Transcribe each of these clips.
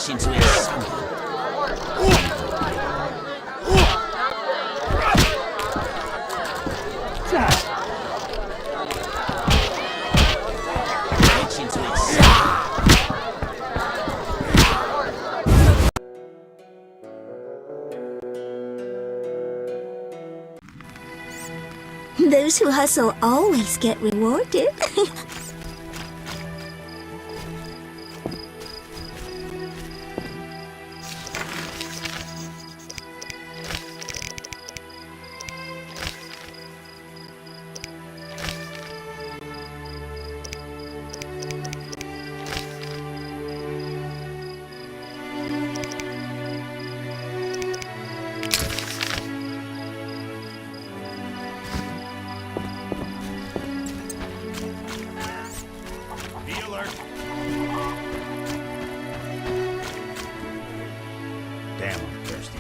into it somehow. Reach into it somehow. Those who hustle always get rewarded. Damn, I'm thirsty.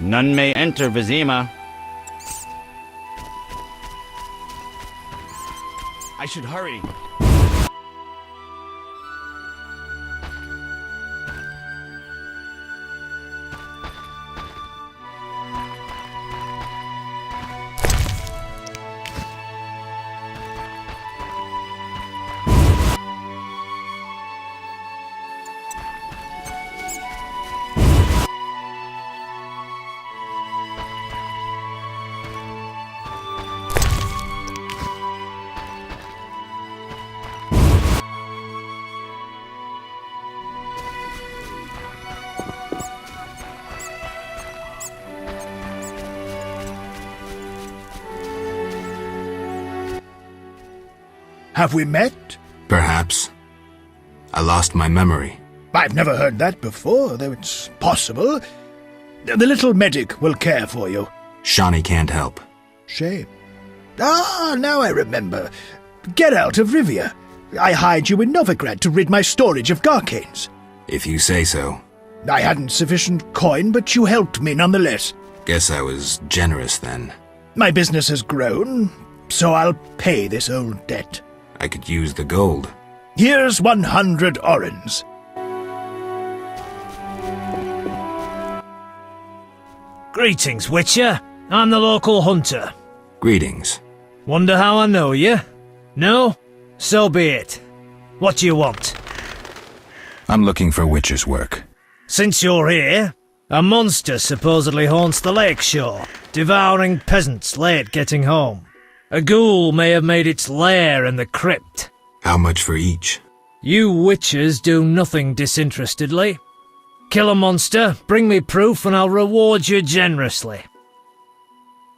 None may enter Vizima. I should hurry. Have we met? Perhaps. I lost my memory. I've never heard that before, though it's possible. The little medic will care for you. Shawnee can't help. Shame. Ah, now I remember. Get out of Rivia. I hired you in Novigrad to rid my storage of Garcanes. If you say so. I hadn't sufficient coin, but you helped me nonetheless. Guess I was generous then. My business has grown, so I'll pay this old debt. I could use the gold. Here's 100 orens. Greetings, Witcher. I'm the local hunter. Greetings. Wonder how I know you? No? So be it. What do you want? I'm looking for Witcher's work. Since you're here, a monster supposedly haunts the lakeshore, devouring peasants late getting home. A ghoul may have made its lair in the crypt. How much for each? You witchers do nothing disinterestedly. Kill a monster, bring me proof, and I'll reward you generously.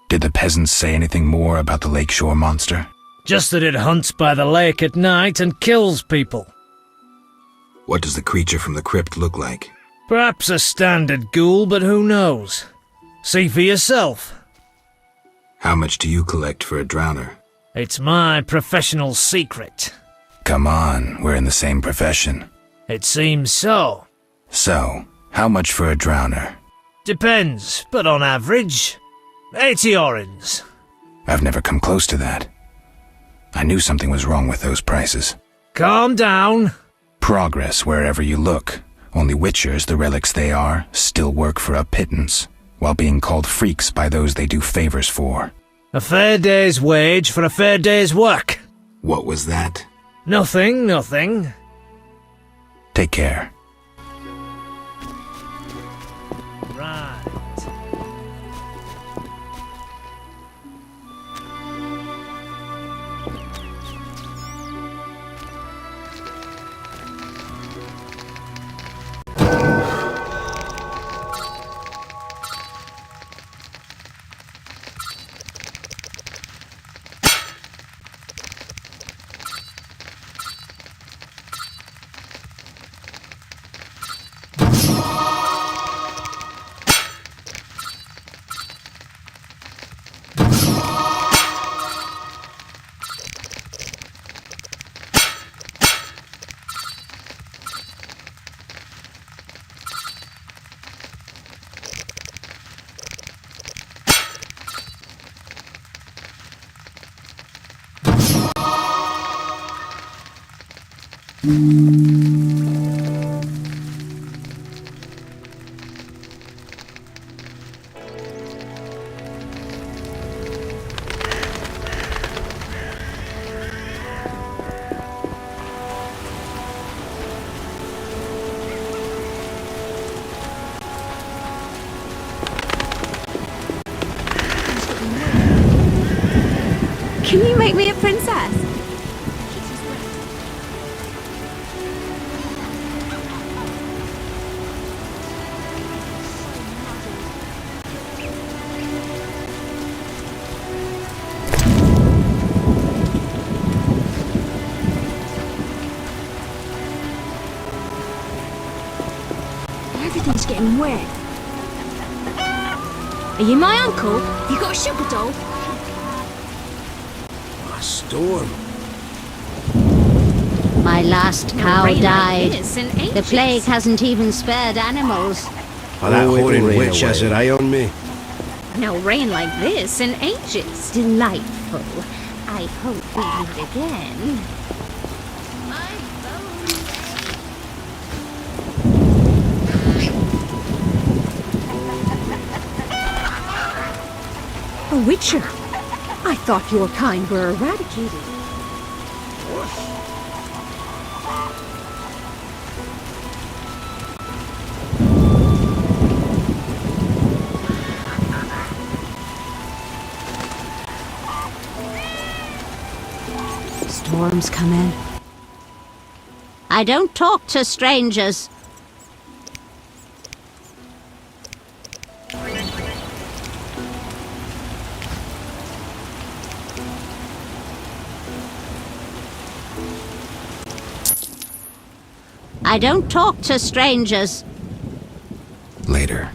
Did the peasants say anything more about the lakeshore monster? Just that it hunts by the lake at night and kills people. What does the creature from the crypt look like? Perhaps a standard ghoul, but who knows? See for yourself. How much do you collect for a drowner? It's my professional secret. Come on, we're in the same profession. It seems so. So, how much for a drowner? Depends, but on average, 80 orens. I've never come close to that. I knew something was wrong with those prices. Calm down. Progress wherever you look. Only witchers, the relics they are, still work for a pittance, while being called freaks by those they do favors for. A fair day's wage for a fair day's work. What was that? Nothing, nothing. Take care. Right. Can you make me a princess? Everything's getting wet. Are you my uncle? You got a sugar doll? Storm. My last cow rain like died. this in The ages. plague hasn't even spared animals. Well, that horrid witch has her eye on me. No rain like this in ages. Delightful. I hope we meet again. A witcher. I thought your kind were eradicated. Storms come in. I don't talk to strangers. I don't talk to strangers. Later.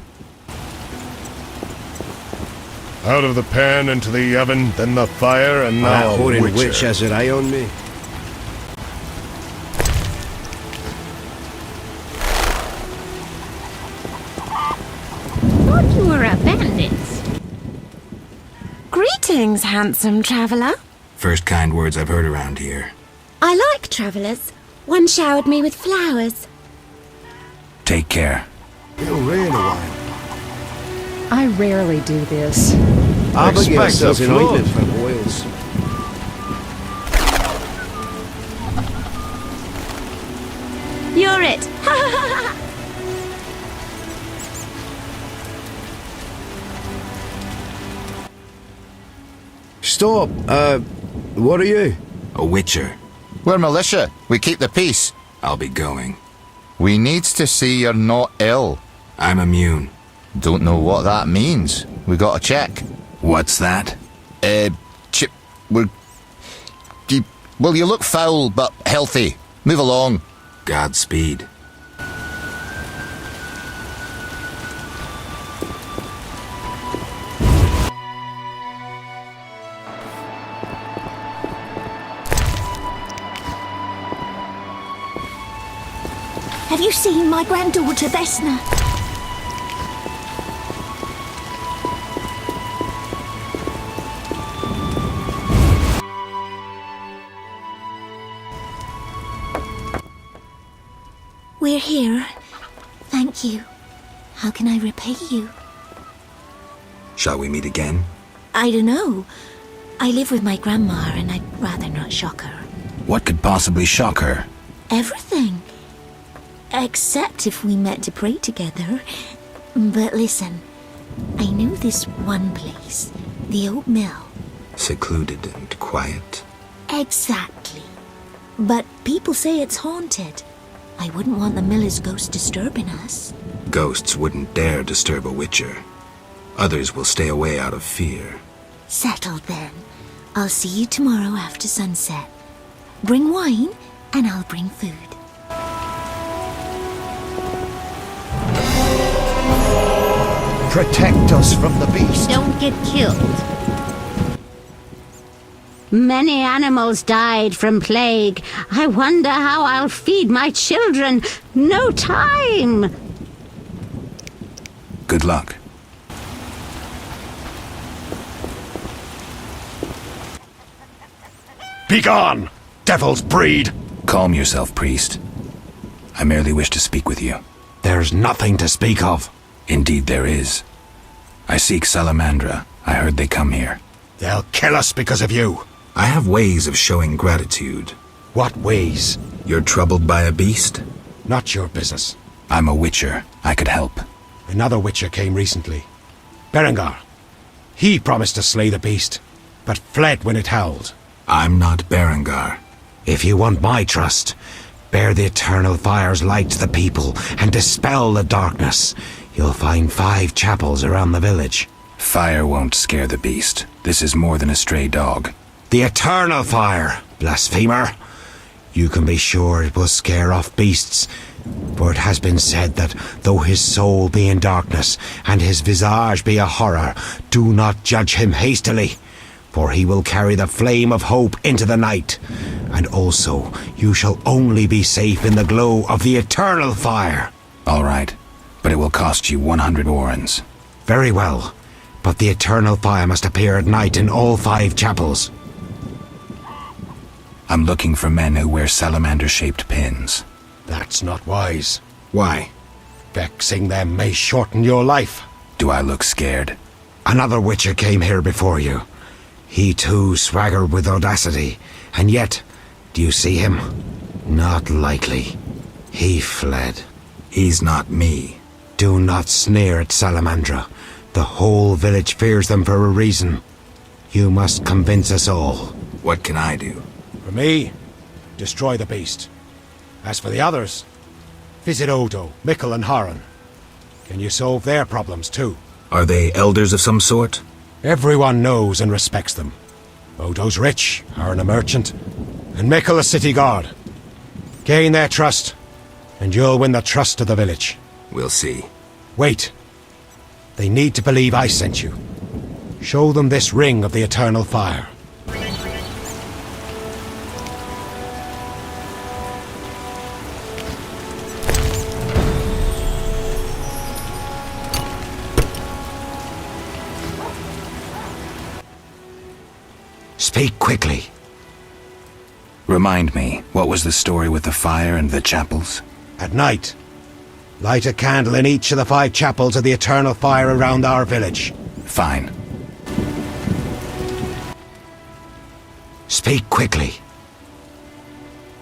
Out of the pan into the oven, then the fire, and Well, now that horrid Witcher. witch has her eye on me. Thought you were a bandit. Greetings, handsome traveller. First kind words I've heard around here. I like travellers. One showered me with flowers. Take care. It'll rain a while. I rarely do this. Abigail Expect sells a an flood. ointment for boils. You're it. Stop. What are you? A witcher. We're militia. We keep the peace. I'll be going. We needs to see you're not ill. I'm immune. Don't know what that means. We gotta check. What's that? Chip, well, you look foul, but healthy. Move along. Godspeed. Have you seen my granddaughter, Vesna? We're here. Thank you. How can I repay you? Shall we meet again? I don't know. I live with my grandma and I'd rather not shock her. What could possibly shock her? Everything. Except if we met to pray together. But listen, I know this one place, the old mill. Secluded and quiet. Exactly. But people say it's haunted. I wouldn't want the miller's ghost disturbing us. Ghosts wouldn't dare disturb a witcher. Others will stay away out of fear. Settled then. I'll see you tomorrow after sunset. Bring wine and I'll bring food. Protect us from the beast. Don't get killed. Many animals died from plague. I wonder how I'll feed my children. No time. Good luck. Begone, devil's breed! Calm yourself, priest. I merely wish to speak with you. There's nothing to speak of. Indeed there is. I seek Salamandra. I heard they come here. They'll kill us because of you. I have ways of showing gratitude. What ways? You're troubled by a beast? Not your business. I'm a witcher. I could help. Another witcher came recently. Berengar. He promised to slay the beast, but fled when it howled. I'm not Berengar. If you want my trust, bear the eternal fire's light to the people and dispel the darkness. You'll find 5 chapels around the village. Fire won't scare the beast. This is more than a stray dog. The eternal fire, blasphemer. You can be sure it will scare off beasts, for it has been said that though his soul be in darkness and his visage be a horror, do not judge him hastily, for he will carry the flame of hope into the night. And also, you shall only be safe in the glow of the eternal fire. All right, but it will cost you 100 orens. Very well, but the eternal fire must appear at night in all 5 chapels. I'm looking for men who wear salamander-shaped pins. That's not wise. Why? Vexing them may shorten your life. Do I look scared? Another witcher came here before you. He too swaggered with audacity, and yet, do you see him? Not likely. He fled. He's not me. Do not sneer at Salamandra. The whole village fears them for a reason. You must convince us all. What can I do? For me, destroy the beast. As for the others, visit Odo, Mikkel and Haran. Can you solve their problems too? Are they elders of some sort? Everyone knows and respects them. Odo's rich, Haran a merchant, and Mikkel a city guard. Gain their trust, and you'll win the trust of the village. We'll see. Wait. They need to believe I sent you. Show them this ring of the eternal fire. Speak quickly. Remind me, what was the story with the fire and the chapels? At night, light a candle in each of the 5 chapels of the eternal fire around our village. Fine. Speak quickly.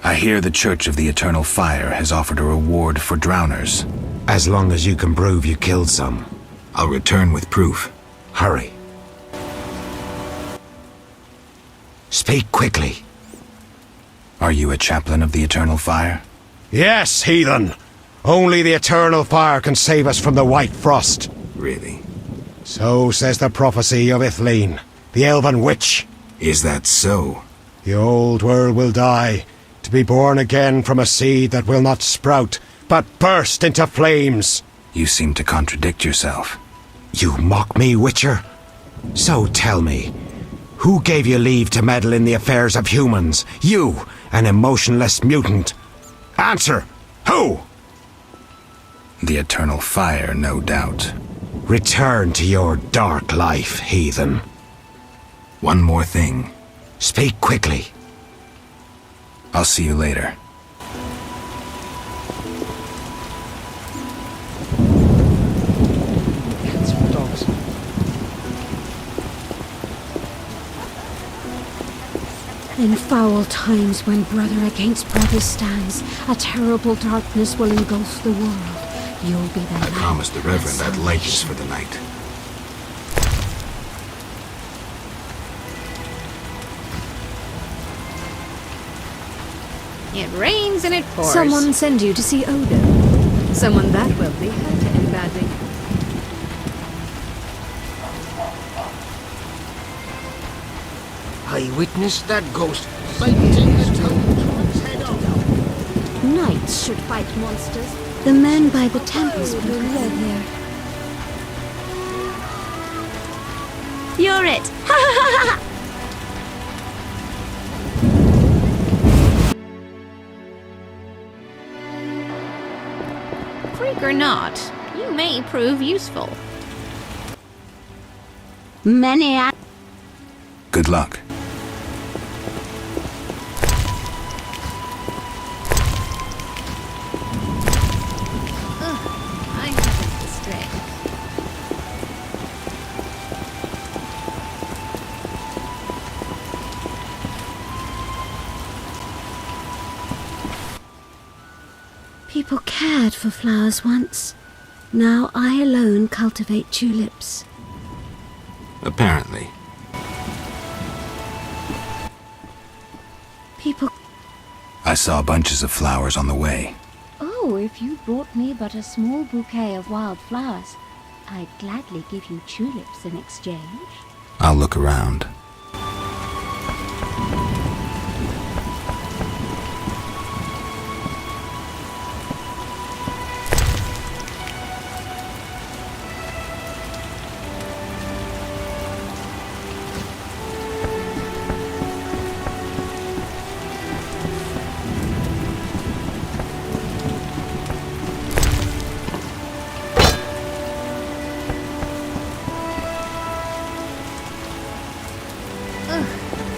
I hear the Church of the Eternal Fire has offered a reward for drowners. As long as you can prove you killed some. I'll return with proof. Hurry. Speak quickly. Are you a chaplain of the Eternal Fire? Yes, heathen. Only the eternal fire can save us from the white frost. Really? So says the prophecy of Ithleen, the elven witch. Is that so? The old world will die, to be born again from a seed that will not sprout, but burst into flames. You seem to contradict yourself. You mock me, witcher? So tell me, who gave you leave to meddle in the affairs of humans? You, an emotionless mutant. Answer! Who? The Eternal Fire, no doubt. Return to your dark life, heathen. One more thing. Speak quickly. I'll see you later. In foul times when brother against brother stands, a terrible darkness will engulf the world. You'll be the I light. promised the Reverend I'd light this for the night. It rains and it pours. Someone send you to see Odo. Someone that wealthy had to end badly. I witnessed that ghost biting the toad's head off. Knights should fight monsters. The men by the temples will live here. You're it! Ha ha ha ha! Freak or not, you may prove useful. Many Good luck. People cared for flowers once. Now I alone cultivate tulips. Apparently. People... I saw bunches of flowers on the way. Oh, if you brought me but a small bouquet of wild flowers, I'd gladly give you tulips in exchange. I'll look around.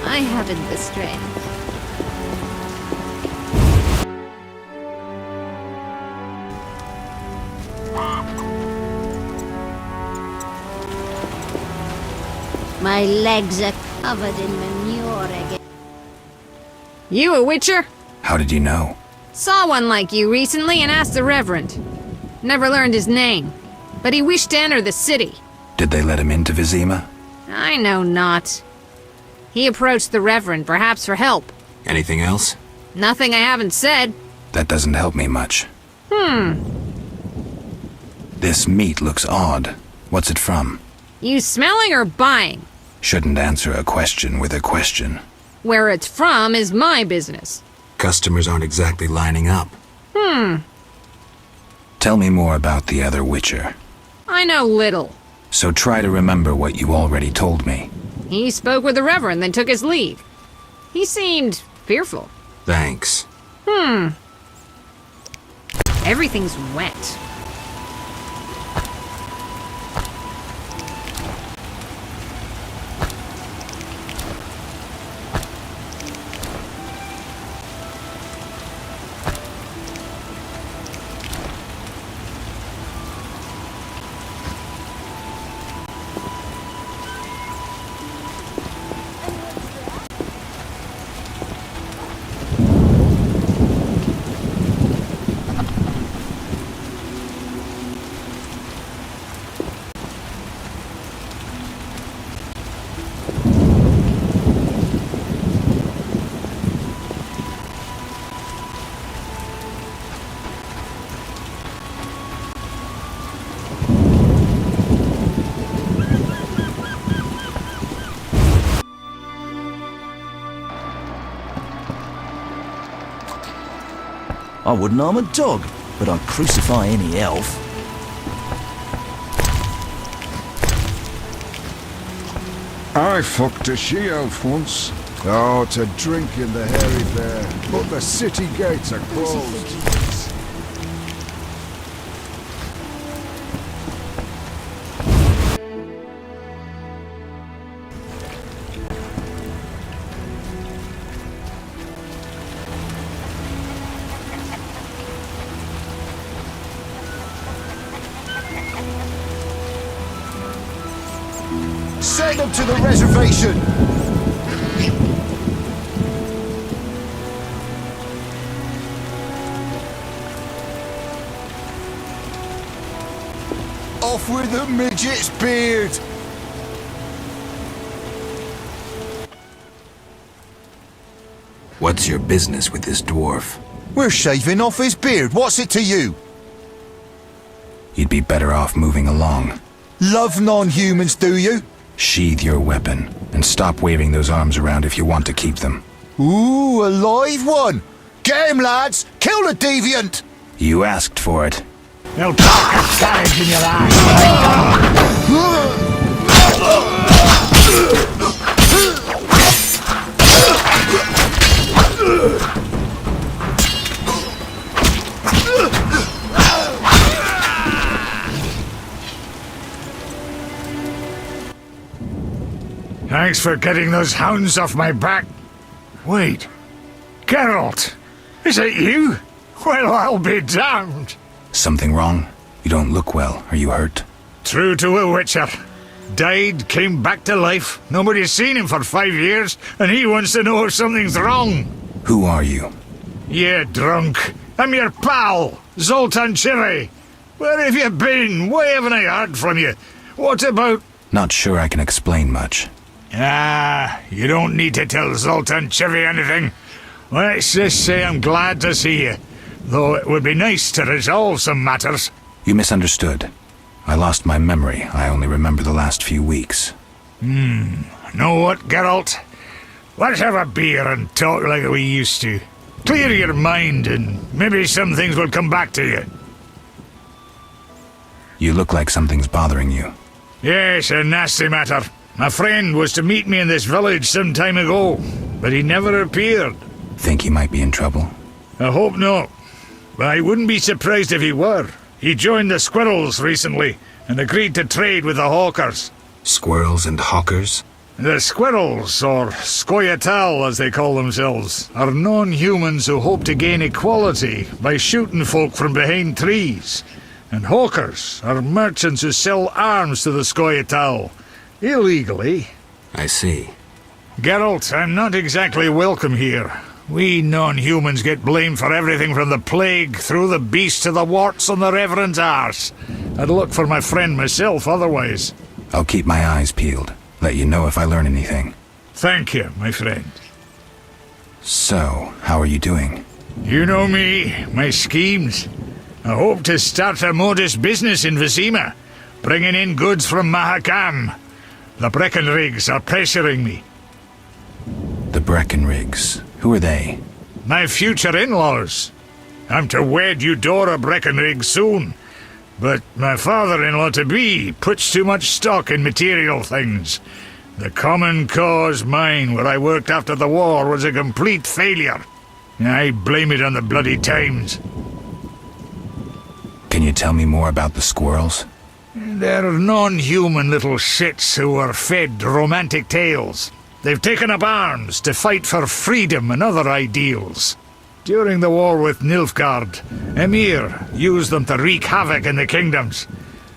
I haven't the strength. My legs are covered in manure again. You a witcher? How did you know? Saw one like you recently and asked the Reverend. Never learned his name, but he wished to enter the city. Did they let him into Vizima? I know not. He approached the Reverend, perhaps for help. Anything else? Nothing I haven't said. That doesn't help me much. This meat looks odd. What's it from? You smelling or buying? Shouldn't answer a question with a question. Where it's from is my business. Customers aren't exactly lining up. Tell me more about the other Witcher. I know little. So try to remember what you already told me. He spoke with the Reverend, then took his leave. He seemed fearful. Thanks. Everything's wet. I wouldn't harm a dog, but I'd crucify any elf. I fucked a she-elf once. Oh, to drink in the hairy bear, but the city gates are closed. Send them to the reservation! Off with the midget's beard! What's your business with this dwarf? We're shaving off his beard. What's it to you? You'd be better off moving along. Love non-humans, do you? Sheathe your weapon, and stop waving those arms around if you want to keep them. Ooh, a live one! Get him, lads! Kill the deviant! You asked for it. They'll talk a carriage in your eyes. Thanks for getting those hounds off my back. Wait, Geralt, is it you? Well, I'll be damned. Something wrong? You don't look well. Are you hurt? True to a witcher. Died, came back to life. Nobody's seen him for 5 years, and he wants to know if something's wrong. Who are you? Yeah, drunk. I'm your pal, Zoltan Chivy. Where have you been? Why haven't I heard from you? What about... Not sure I can explain much. You don't need to tell Zoltan Chivy anything. Let's just say I'm glad to see you, though it would be nice to resolve some matters. You misunderstood. I lost my memory. I only remember the last few weeks. Know what, Geralt? Let's have a beer and talk like we used to. Clear your mind and maybe some things will come back to you. You look like something's bothering you. Yes, a nasty matter. My friend was to meet me in this village some time ago, but he never appeared. Think he might be in trouble? I hope not. But I wouldn't be surprised if he were. He joined the Squirrels recently and agreed to trade with the Hawkers. Squirrels and hawkers? The Squirrels, or Scoia'tael as they call themselves, are non-humans who hope to gain equality by shooting folk from behind trees. And Hawkers are merchants who sell arms to the Scoia'tael, illegally. I see. Geralt, I'm not exactly welcome here. We non-humans get blamed for everything from the plague through the beast to the warts on the Reverend's arse. I'd look for my friend myself otherwise. I'll keep my eyes peeled. Let you know if I learn anything. Thank you, my friend. So, how are you doing? You know me, my schemes. I hope to start a modest business in Vizima, bringing in goods from Mahakam. The Breckenrigs are pressuring me. The Breckenrigs? Who are they? My future in-laws. I'm to wed Eudora Breckenrig soon, but my father-in-law-to-be puts too much stock in material things. The Common Cause mine, where I worked after the war, was a complete failure. I blame it on the bloody times. Can you tell me more about the squirrels? They're non-human little shits who are fed romantic tales. They've taken up arms to fight for freedom and other ideals. During the war with Nilfgaard, Emir used them to wreak havoc in the kingdoms.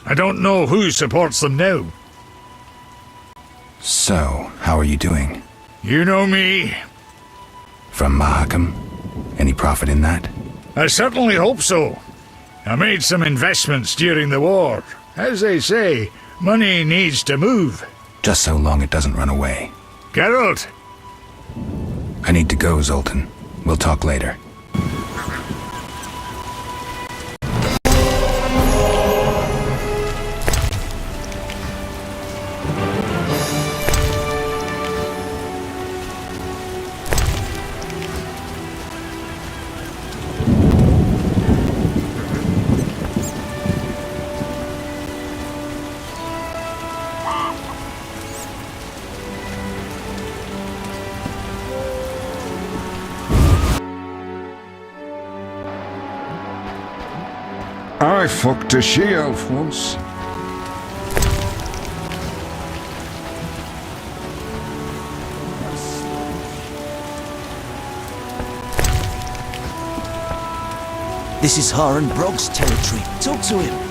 I don't know who supports them now. So, how are you doing? You know me. From Mahakam? Any profit in that? I certainly hope so. I made some investments during the war. As they say, money needs to move. Just so long it doesn't run away. Geralt! I need to go, Zoltan. We'll talk later. I fucked a she-elf once. This is Haran Brog's territory. Talk to him.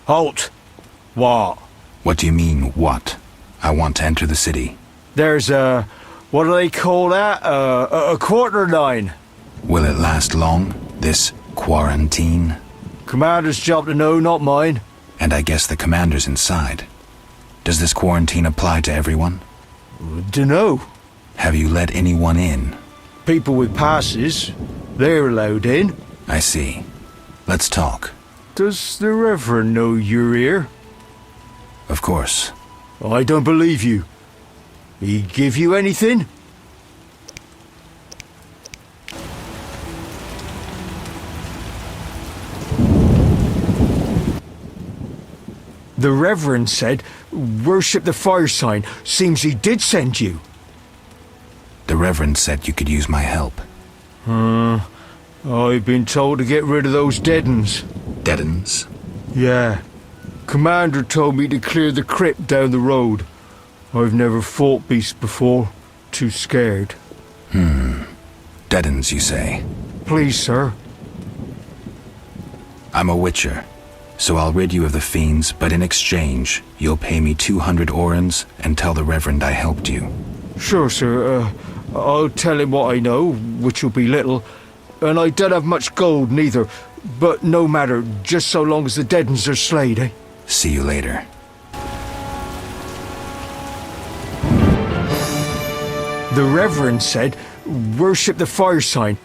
Halt! What? What do you mean, what? I want to enter the city. There's what do they call that? A quarter line. Will it last long, this quarantine? Commander's job to know, not mine. And I guess the commander's inside. Does this quarantine apply to everyone? Dunno. Have you let anyone in? People with passes, they're allowed in. I see. Let's talk. Does the Reverend know you're here? Of course. I don't believe you. He give you anything? The Reverend said, worship the fire sign. Seems he did send you. The Reverend said you could use my help. I've been told to get rid of those dead uns. Dead uns? Yeah. Commander told me to clear the crypt down the road. I've never fought beasts before. Too scared. Dead uns, you say? Please, sir. I'm a witcher, so I'll rid you of the fiends, but in exchange, you'll pay me 200 orens and tell the Reverend I helped you. Sure, sir. I'll tell him what I know, which will be little, and I don't have much gold neither, but no matter, just so long as the dead uns are slayed, eh? See you later. The Reverend said, worship the fire sign.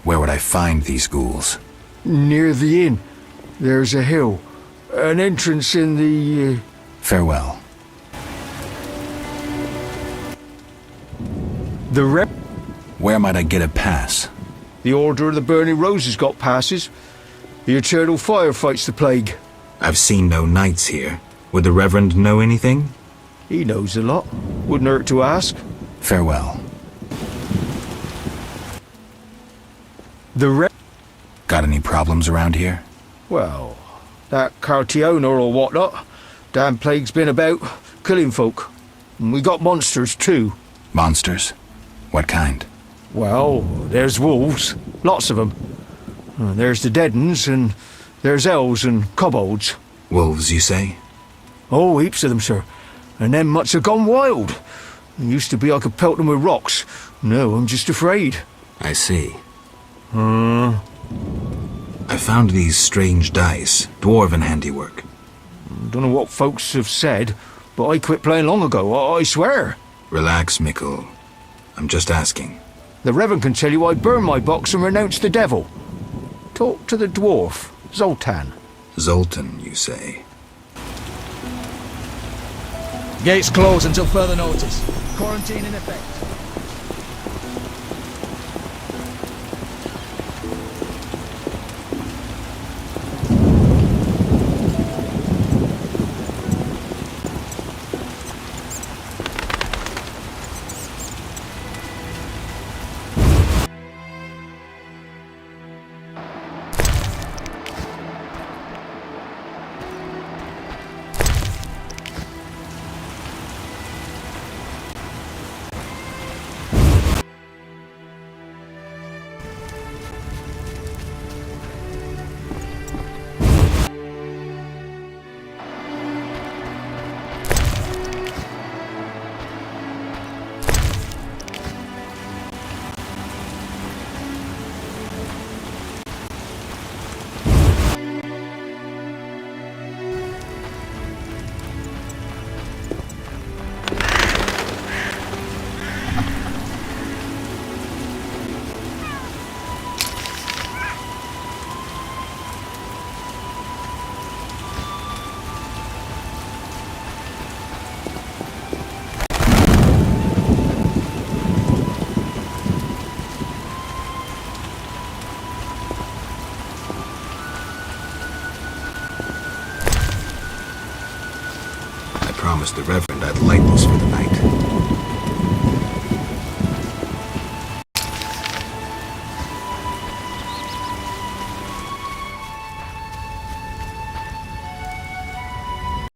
Where would I find these ghouls? Near the inn. There's a hill. An entrance in the... Farewell. Where might I get a pass? The Order of the Burning Roses got passes. The Eternal Fire fights the plague. I've seen no knights here. Would the Reverend know anything? He knows a lot. Wouldn't hurt to ask. Farewell. Got any problems around here? Well, that Cartiona or whatnot. Damn plague's been about, killing folk. And we got monsters too. Monsters? What kind? Well, there's wolves. Lots of them. There's the dead uns, and there's elves and kobolds. Wolves, you say? Oh, heaps of them, sir. And them much have gone wild. It used to be I could pelt them with rocks. No, I'm just afraid. I see. I found these strange dice, dwarven handiwork. Don't know what folks have said, but I quit playing long ago, I swear. Relax, Mikkel. I'm just asking. The Reverend can tell you I burned my box and renounced the devil. Talk to the dwarf, Zoltan. Zoltan, you say? Gates closed until further notice. Quarantine in effect. I promised the Reverend I'd light this for the night.